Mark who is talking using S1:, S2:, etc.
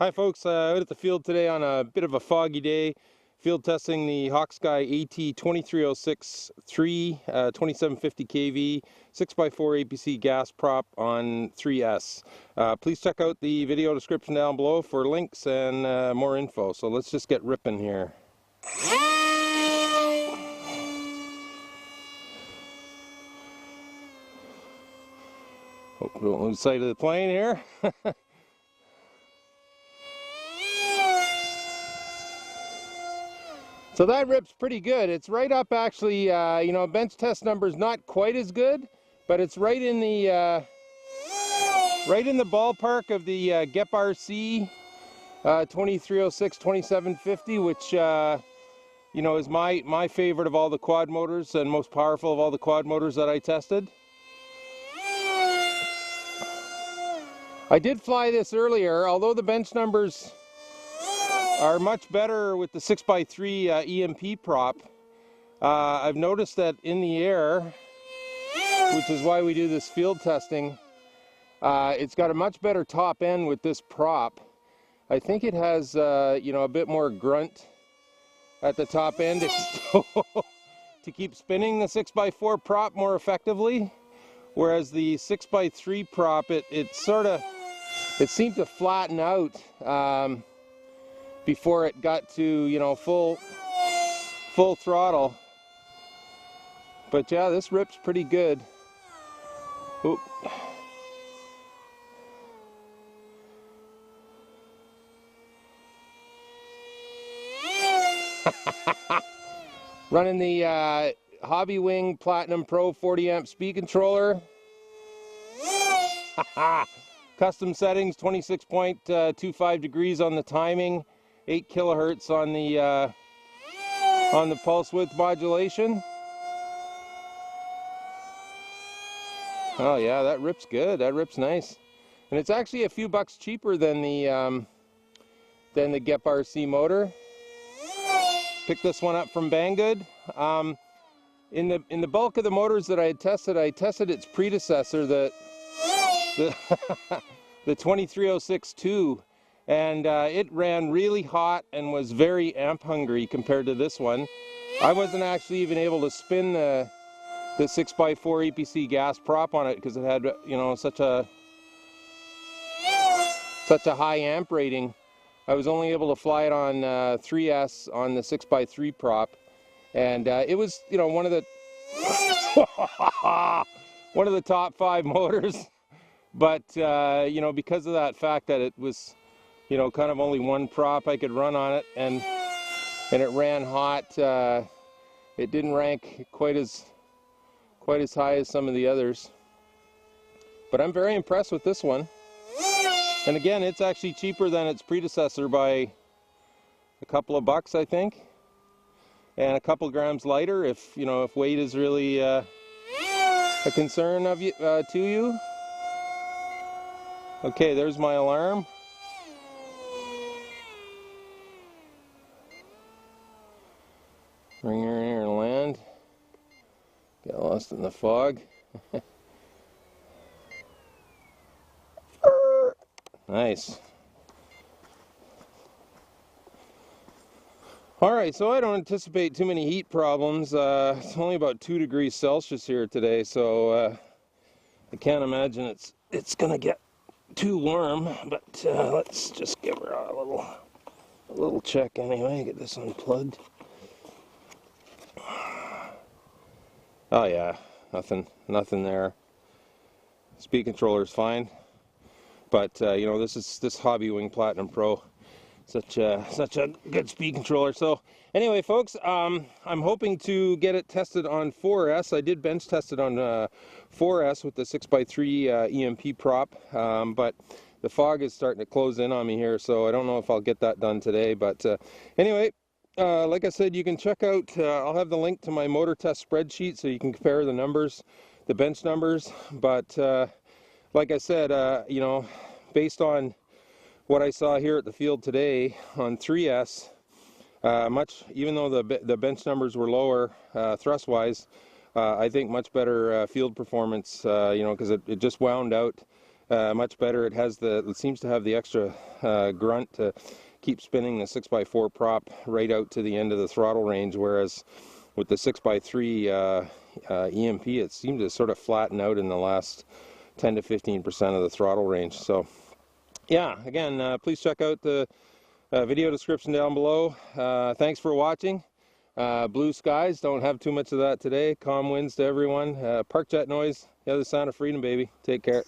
S1: Hi folks, out at the field today on a bit of a foggy day, field testing the HawkSky AT2306 2750 kV 6x4 APC gas prop on 3S. Please check out the video description down below for links and more info. So let's just get ripping here. Hope we don't lose sight of the plane here. So that rips pretty good. It's right up actually, you know, bench test number's not quite as good, but it's right in the ballpark of the GEP-RC 2306 2750, which you know, is my favorite of all the quad motors and most powerful of all the quad motors that I tested. I did fly this earlier, although the bench numbers are much better with the 6x3 EMP prop. I've noticed that in the air, which is why we do this field testing, it's got a much better top end with this prop. I think it has, you know, a bit more grunt at the top end to keep spinning the 6x4 prop more effectively, whereas the 6x3 prop, it seemed to flatten out before it got to, you know, full throttle. But yeah, this rips pretty good. Oop. Running the Hobby Wing Platinum Pro 40 amp speed controller. Custom settings, 26.25 degrees on the timing, 8 kilohertz on the pulse width modulation. Oh yeah, that rips good. That rips nice, and it's actually a few bucks cheaper than the GEP-RC motor. Picked this one up from Banggood. In the bulk of the motors that I tested its predecessor, the 2306-2, and it ran really hot and was very amp hungry compared to this one. I wasn't actually even able to spin the 6x4 APC gas prop on it because it had, you know, such a high amp rating. I was only able to fly it on 3S on the 6x3 prop, and it was, you know, one of the top 5 motors. But you know, because of that fact that it was, you know, kind of only one prop I could run on it, and it ran hot, it didn't rank quite as high as some of the others. But I'm very impressed with this one. And again, it's actually cheaper than its predecessor by a couple of bucks, I think, and a couple grams lighter if, you know, if weight is really a concern of you to you. Okay, there's my alarm. Bring her in here and land. Got lost in the fog. Nice. Alright, so I don't anticipate too many heat problems. It's only about 2 degrees Celsius here today, so I can't imagine it's gonna get too warm, but let's just give her a little check anyway. Get this unplugged. Oh yeah, nothing there. Speed controller is fine, but you know, this Hobby Wing Platinum Pro, such a good speed controller. So anyway, folks, I'm hoping to get it tested on 4S. I did bench test it on 4S with the 6x3 EMP prop, but the fog is starting to close in on me here, so I don't know if I'll get that done today. But anyway, like I said, you can check out, I'll have the link to my motor test spreadsheet so you can compare the numbers, the bench numbers. But like I said, you know, based on what I saw here at the field today on 3S, even though the bench numbers were lower thrust wise, I think much better field performance, you know, because it just wound out much better. It seems to have the extra grunt to keep spinning the 6x4 prop right out to the end of the throttle range, whereas with the 6x3 EMP, it seemed to sort of flatten out in the last 10 to 15% of the throttle range. So yeah, again, please check out the video description down below. Thanks for watching. Blue skies, don't have too much of that today. Calm winds to everyone. Park jet noise, the other sound of freedom, baby. Take care.